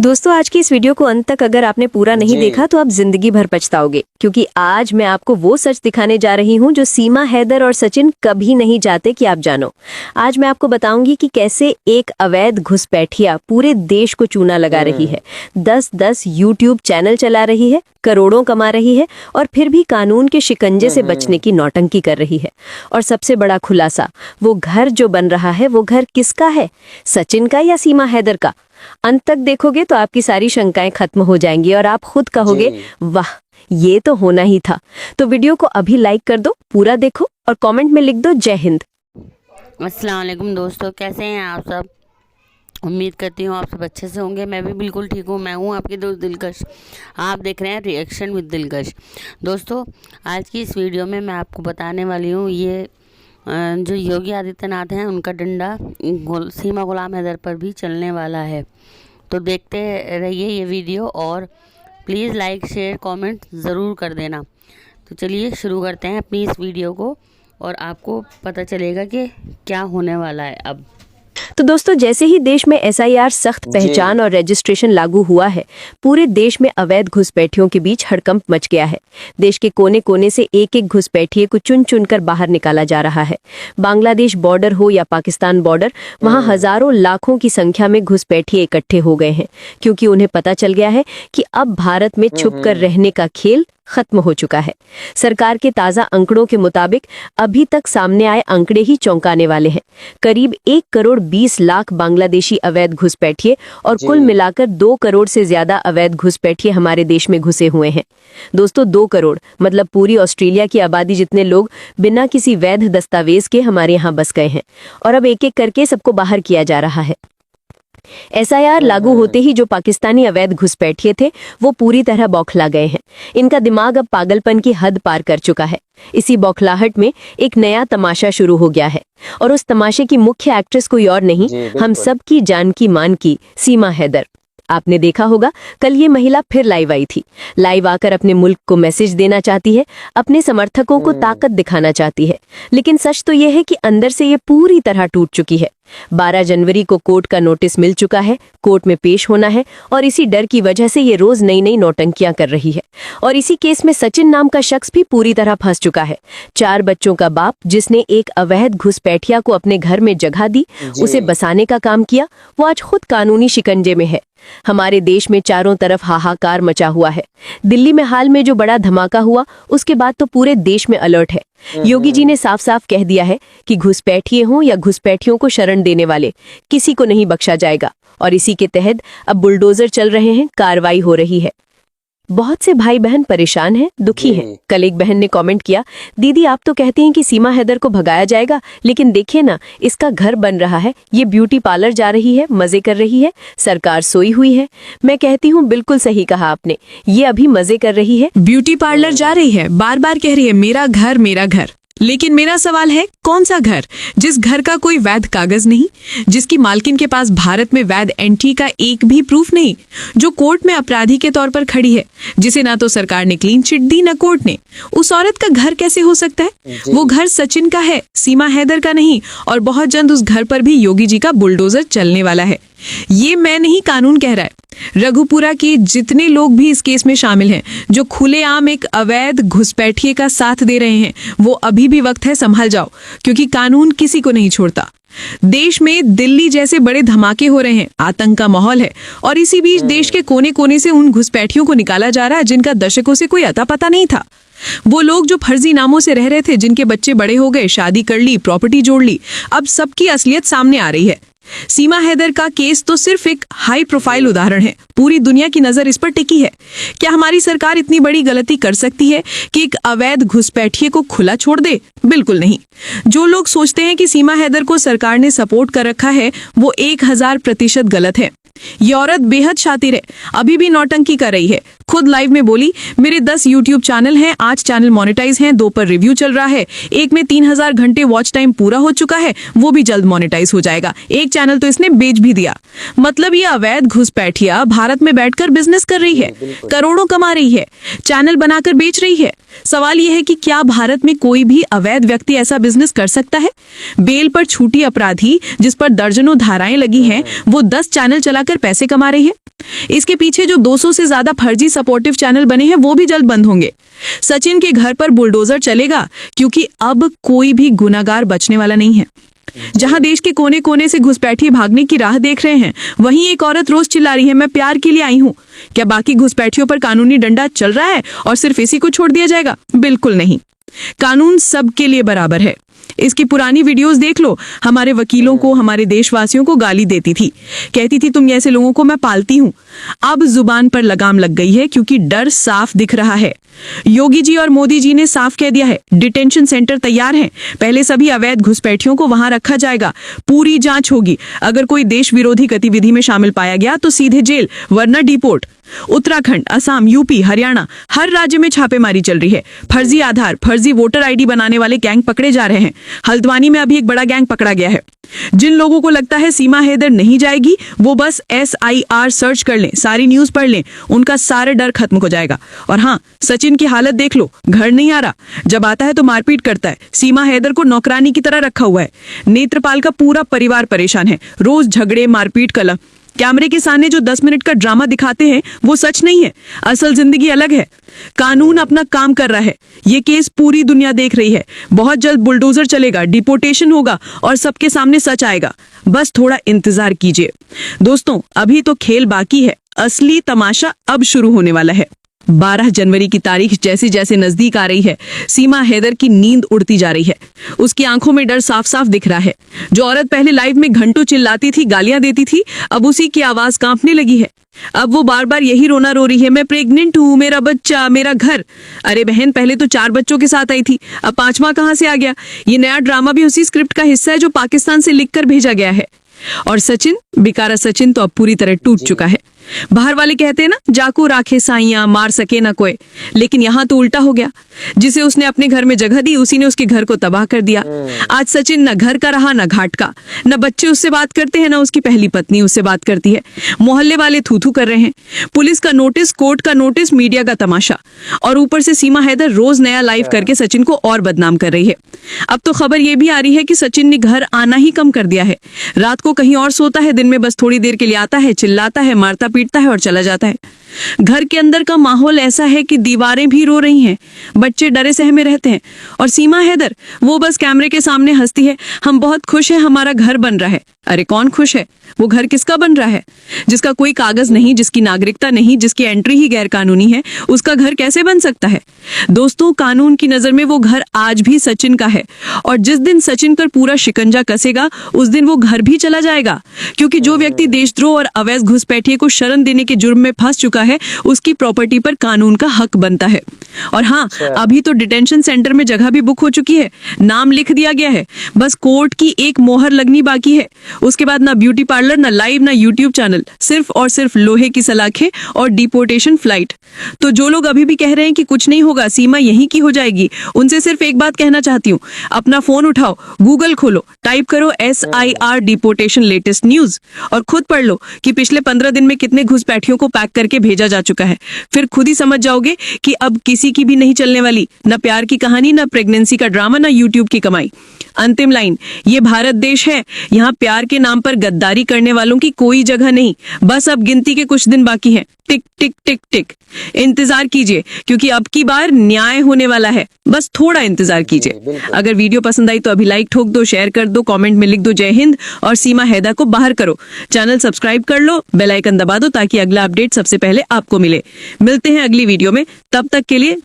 दोस्तों आज की इस वीडियो को अंत तक अगर आपने पूरा नहीं देखा तो आप जिंदगी भर पछताओगे, क्योंकि आज मैं आपको वो सच दिखाने जा रही हूँ जो सीमा हैदर और सचिन कभी नहीं चाहते कि आप जानो। आज मैं आपको बताऊंगी कि कैसे एक अवैध घुसपैठिया पूरे देश को चूना लगा रही है, 10-10 यूट्यूब चैनल चला रही है, करोड़ों कमा रही है और फिर भी कानून के शिकंजे से बचने की नौटंकी कर रही है। और सबसे बड़ा खुलासा, वो घर जो बन रहा है वो घर किसका है, सचिन का या सीमा हैदर का? अंत तक देखोगे तो आपकी सारी शंकाएं खत्म हो जाएंगी और आप खुद कहोगे वाह, ये तो होना ही था। तो वीडियो को अभी लाइक कर दो, पूरा देखो और कमेंट में लिख दो जय हिंद। अस्सलाम वालेकुम दोस्तों, कैसे हैं आप सब? उम्मीद करती हूँ आप सब अच्छे से होंगे। मैं भी बिल्कुल ठीक हूँ। मैं हूँ आपके दोस्त दिलकश। आप देख रहे हैं रिएक्शन विद दिलकश। दोस्तों आज की इस वीडियो में मैं आपको बताने वाली हूँ ये जो योगी आदित्यनाथ हैं उनका डंडा सीमा गुलाम हैदर पर भी चलने वाला है। तो देखते रहिए ये वीडियो और प्लीज़ लाइक शेयर कमेंट ज़रूर कर देना। तो चलिए शुरू करते हैं अपनी इस वीडियो को और आपको पता चलेगा कि क्या होने वाला है अब। तो दोस्तों जैसे ही देश में SIR सख्त पहचान और रजिस्ट्रेशन लागू हुआ है, पूरे देश में अवैध घुसपैठियों के बीच हड़कंप मच गया है। देश के कोने कोने से एक एक घुसपैठिए को चुन चुनकर बाहर निकाला जा रहा है। बांग्लादेश बॉर्डर हो या पाकिस्तान बॉर्डर, वहां हजारों लाखों की संख्या में घुसपैठिए इकट्ठे हो गए हैं, क्योंकि उन्हें पता चल गया है कि अब भारत में छुप कर रहने का खेल खत्म हो चुका है। सरकार के ताजा आंकड़ों के मुताबिक अभी तक सामने आए आंकड़े ही चौंकाने वाले हैं। करीब 1 करोड़ 20 लाख बांग्लादेशी अवैध घुसपैठिए और कुल मिलाकर 2 करोड़ से ज्यादा अवैध घुसपैठिए हमारे देश में घुसे हुए हैं। दोस्तों 2 करोड़ मतलब पूरी ऑस्ट्रेलिया की आबादी जितने लोग बिना किसी वैध दस्तावेज के हमारे यहाँ बस गए हैं और अब एक एक करके सबको बाहर किया जा रहा है। SIR लागू होते ही जो पाकिस्तानी अवैध घुसपैठिए थे वो पूरी तरह बौखला गए हैं। इनका दिमाग अब पागलपन की हद पार कर चुका है। इसी बौखलाहट में एक नया तमाशा शुरू हो गया है और उस तमाशे की मुख्य एक्ट्रेस कोई और नहीं, हम सब की जान की मान की सीमा हैदर। आपने देखा होगा कल ये महिला फिर लाइव आई थी। लाइव आकर अपने मुल्क को मैसेज देना चाहती है, अपने समर्थकों को ताकत दिखाना चाहती है, लेकिन सच तो ये है कि अंदर से ये पूरी तरह टूट चुकी है। 12 जनवरी को कोर्ट का नोटिस मिल चुका है, कोर्ट में पेश होना है और इसी डर की वजह से ये रोज नई नई नौटंकियां कर रही है। और इसी केस में सचिन नाम का शख्स भी पूरी तरह फंस चुका है। 4 बच्चों का बाप जिसने एक अवैध घुसपैठिया को अपने घर में जगह दी, उसे बसाने का काम किया, वो आज खुद कानूनी शिकंजे में है। हमारे देश में चारों तरफ हाहाकार मचा हुआ है। दिल्ली में हाल में जो बड़ा धमाका हुआ उसके बाद तो पूरे देश में अलर्ट है। योगी जी ने साफ साफ कह दिया है कि घुसपैठिए हों या घुसपैठियों को शरण देने वाले, किसी को नहीं बख्शा जाएगा। और इसी के तहत अब बुलडोजर चल रहे हैं, कार्रवाई हो रही है। बहुत से भाई बहन परेशान हैं, दुखी हैं। कल एक बहन ने कमेंट किया, दीदी आप तो कहती हैं कि सीमा हैदर को भगाया जाएगा, लेकिन देखिए ना, इसका घर बन रहा है, ये ब्यूटी पार्लर जा रही है, मजे कर रही है, सरकार सोई हुई है। मैं कहती हूँ बिल्कुल सही कहा आपने, ये अभी मजे कर रही है, ब्यूटी पार्लर जा रही है, बार बार कह रही है मेरा घर मेरा घर। लेकिन मेरा सवाल है, कौन सा घर? जिस घर का कोई वैध कागज नहीं, जिसकी मालकिन के पास भारत में वैध एंट्री का एक भी प्रूफ नहीं, जो कोर्ट में अपराधी के तौर पर खड़ी है, जिसे ना तो सरकार ने क्लीन चिट दी ना कोर्ट ने। उस औरत का घर कैसे हो सकता है? वो घर सचिन का है, सीमा हैदर का नहीं। और बहुत जल्द उस घर पर भी योगी जी का बुलडोजर चलने वाला है। ये मैं नहीं, कानून कह रहा है। रघुपुरा के जितने लोग भी इस केस में शामिल हैं, जो खुलेआम एक अवैध घुसपैठिए का साथ दे रहे हैं, वो अभी भी वक्त है, संभल जाओ, क्योंकि कानून किसी को नहीं छोड़ता। देश में दिल्ली जैसे बड़े धमाके हो रहे हैं, आतंक का माहौल है और इसी बीच देश के कोने कोने से उन घुसपैठियों को निकाला जा रहा है जिनका दशकों से कोई अता पता नहीं था। वो लोग जो फर्जी नामों से रह रहे थे, जिनके बच्चे बड़े हो गए, शादी कर ली, प्रॉपर्टी जोड़ ली, अब सबकी असलियत सामने आ रही है। सीमा हैदर का केस तो सिर्फ एक हाई प्रोफाइल उदाहरण है। पूरी दुनिया की नजर इस पर टिकी है। क्या हमारी सरकार इतनी बड़ी गलती कर सकती है कि एक अवैध घुसपैठिए को खुला छोड़ दे? बिल्कुल नहीं। जो लोग सोचते हैं कि सीमा हैदर को सरकार ने सपोर्ट कर रखा है, वो 1000% गलत है। ये औरत बेहद शातिर है, अभी भी नौटंकी कर रही है। खुद लाइव में बोली, मेरे 10 यूट्यूब चैनल हैं, 8 चैनल मोनेटाइज हैं, 2 पर रिव्यू चल रहा है, एक में 3000 घंटे वॉच टाइम पूरा हो चुका है, वो भी जल्द मोनेटाइज हो जाएगा। एक चैनल तो इसने बेच भी दिया। मतलब ये अवैध घुसपैठिया भारत में बैठकर बिजनेस कर रही है, करोड़ों कमा रही है, चैनल बनाकर बेच रही है। सवाल यह है कि क्या भारत में कोई भी अवैध व्यक्ति ऐसा बिजनेस कर सकता है? बेल पर छूटी अपराधी जिस पर दर्जनों धाराएं लगी हैं, वो 10 चैनल चला कर पैसे कमा रही है। इसके पीछे जो 200 से ज्यादा फर्जी सपोर्टिव चैनल बने हैं वो भी जल्द बंद होंगे। सचिन के घर पर बुलडोजर चलेगा क्योंकि अब कोई भी गुनाहगार बचने वाला नहीं है। जहां देश के कोने कोने से घुसपैठिए भागने की राह देख रहे हैं, वहीं एक औरत रोज चिल्ला रही है, मैं प्यार के लिए आई हूं। क्या बाकी घुसपैठियों पर कानूनी डंडा चल रहा है और सिर्फ इसी को छोड़ दिया जाएगा? बिल्कुल नहीं। कानून सबके लिए बराबर है। इसकी पुरानी वीडियोस देख लो। हमारे वकीलों को, हमारे देशवासियों को गाली देती थी, कहती थी तुम ऐसे लोगों को मैं पालती हूं। अब जुबान पर लगाम लग गई है क्योंकि डर साफ दिख रहा है। योगी जी और मोदी जी ने साफ कह दिया है, डिटेंशन सेंटर तैयार हैं। पहले सभी अवैध घुसपैठियों को वहां रखा जाएगा, पूरी जांच होगी। अगर कोई देश विरोधी गतिविधि में शामिल पाया गया तो सीधे जेल, वरना डिपोर्ट। उत्तराखंड, असम, यूपी, हरियाणा, हर राज्य में छापेमारी चल रही है। फर्जी आधार, फर्जी वोटर आईडी बनाने वाले गैंग पकड़े जा रहे हैं। हल्द्वानी में अभी एक बड़ा गैंग पकड़ा गया है। जिन लोगों को लगता है सीमा हैदर नहीं जाएगी, वो बस SIR सर्च कर लें, सारी न्यूज पढ़ लें, उनका सारा डर खत्म हो जाएगा। और हाँ, सचिन की हालत देख लो, घर नहीं आ रहा, जब आता है तो मारपीट करता है। सीमा हैदर को नौकरानी की तरह रखा हुआ है। नेत्रपाल का पूरा परिवार परेशान है, रोज झगड़े, मारपीट, कलह। कैमरे के सामने जो 10 मिनट का ड्रामा दिखाते हैं वो सच नहीं है, असल जिंदगी अलग है। कानून अपना काम कर रहा है। ये केस पूरी दुनिया देख रही है। बहुत जल्द बुलडोजर चलेगा, डिपोर्टेशन होगा और सबके सामने सच आएगा। बस थोड़ा इंतजार कीजिए। दोस्तों, अभी तो खेल बाकी है, असली तमाशा अब शुरू होने वाला है। 12 जनवरी की तारीख जैसे जैसे नजदीक आ रही है, सीमा हैदर की नींद उड़ती जा रही है। उसकी आंखों में डर साफ साफ दिख रहा है। जो औरत पहले लाइव में घंटों चिल्लाती थी, गालियां देती थी, अब उसी की आवाज कांपने लगी है। अब वो बार बार यही रोना रो रही है, मैं प्रेग्नेंट हूँ, मेरा बच्चा, मेरा घर। अरे बहन, पहले तो 4 बच्चों के साथ आई थी, अब 5वां कहां से आ गया? ये नया ड्रामा भी उसी स्क्रिप्ट का हिस्सा है जो पाकिस्तान से लिखकर भेजा गया है। और सचिन, बेकारा सचिन तो अब पूरी तरह टूट चुका है। बाहर वाले कहते हैं ना, जाको राखे साइयां, मार सके ना कोई। लेकिन यहाँ तो उल्टा हो गया। जिसे उसने अपने घर में जगह दी, उसी ने उसके घर को तबाह कर दिया। आज सचिन न घर का रहा, न घाट का। न बच्चे उससे बात करते हैं, न उसकी पहली पत्नी उससे बात करती है। मोहल्ले वाले थू थू कर रहे हैं। पुलिस का नोटिस, कोर्ट का नोटिस, मीडिया का तमाशा, और ऊपर से सीमा हैदर रोज नया लाइव करके सचिन को और बदनाम कर रही है। अब तो खबर ये भी आ रही है कि सचिन ने घर आना ही कम कर दिया है। रात को कहीं और सोता है, दिन में बस थोड़ी देर के लिए आता है, चिल्लाता है, मारता पीटता है और चला जाता है। घर के अंदर का माहौल ऐसा है कि दीवारें भी रो रही हैं, बच्चे डरे सहमे रहते हैं। और सीमा हैदर, वो बस कैमरे के सामने हंसती है, हम बहुत खुश हैं, हमारा घर बन रहा है। अरे कौन खुश है? वो घर किसका बन रहा है? जिसका कोई कागज नहीं, जिसकी नागरिकता नहीं, जिसकी एंट्री ही गैर कानूनी है, उसका घर कैसे बन सकता है? दोस्तों, कानून की नजर में वो घर आज भी सचिन का है, और जिस दिन सचिन पर पूरा शिकंजा कसेगा, उस दिन वो घर भी चला जाएगा। क्योंकि जो व्यक्ति देशद्रोह और अवैध घुसपैठिए को शरण देने के जुर्म में फंस चुका है, उसकी प्रॉपर्टी पर कानून का हक बनता है। और हाँ, अभी तो डिटेंशन सेंटर में जगह भी बुक हो चुकी है, नाम लिख दिया गया है, बस कोर्ट की एक मोहर लगनी बाकी है। उसके बाद ना ब्यूटी पार्लर, ना लाइव, ना यूट्यूब चैनल, सिर्फ और सिर्फ लोहे की सलाखें और डिपोर्टेशन फ्लाइट। तो जो लोग अभी भी कह रहे हैं कि कुछ नहीं होगा, सीमा यहीं की हो जाएगी, उनसे सिर्फ एक बात कहना चाहती हूँ, अपना फोन उठाओ, गूगल खोलो, टाइप करो SIR डिपोर्टेशन लेटेस्ट न्यूज और खुद पढ़ लो कि पिछले 15 दिन में कितने घुसपैठियों को पैक करके भेजा जा चुका है। फिर खुद ही समझ जाओगे कि अब किसी की भी नहीं चलने वाली, न प्यार की कहानी, न प्रेगनेंसी का ड्रामा, न यूट्यूब की कमाई। अंतिम लाइन, ये भारत देश है, यहाँ प्यार के नाम पर गद्दारी करने वालों की कोई जगह नहीं। बस अब गिनती के कुछ दिन बाकी हैं, टिक टिक टिक टिक। इंतजार कीजिए, क्योंकि अब की बार न्याय होने वाला है, बस थोड़ा इंतजार कीजिए। अगर वीडियो पसंद आई तो अभी लाइक ठोक दो, शेयर कर दो, कमेंट में लिख दो जय हिंद और सीमा हैदर को बाहर करो। चैनल सब्सक्राइब कर लो, बेल आइकन दबा दो ताकि अगला अपडेट सबसे पहले आपको मिले। मिलते हैं अगली वीडियो में, तब तक के लिए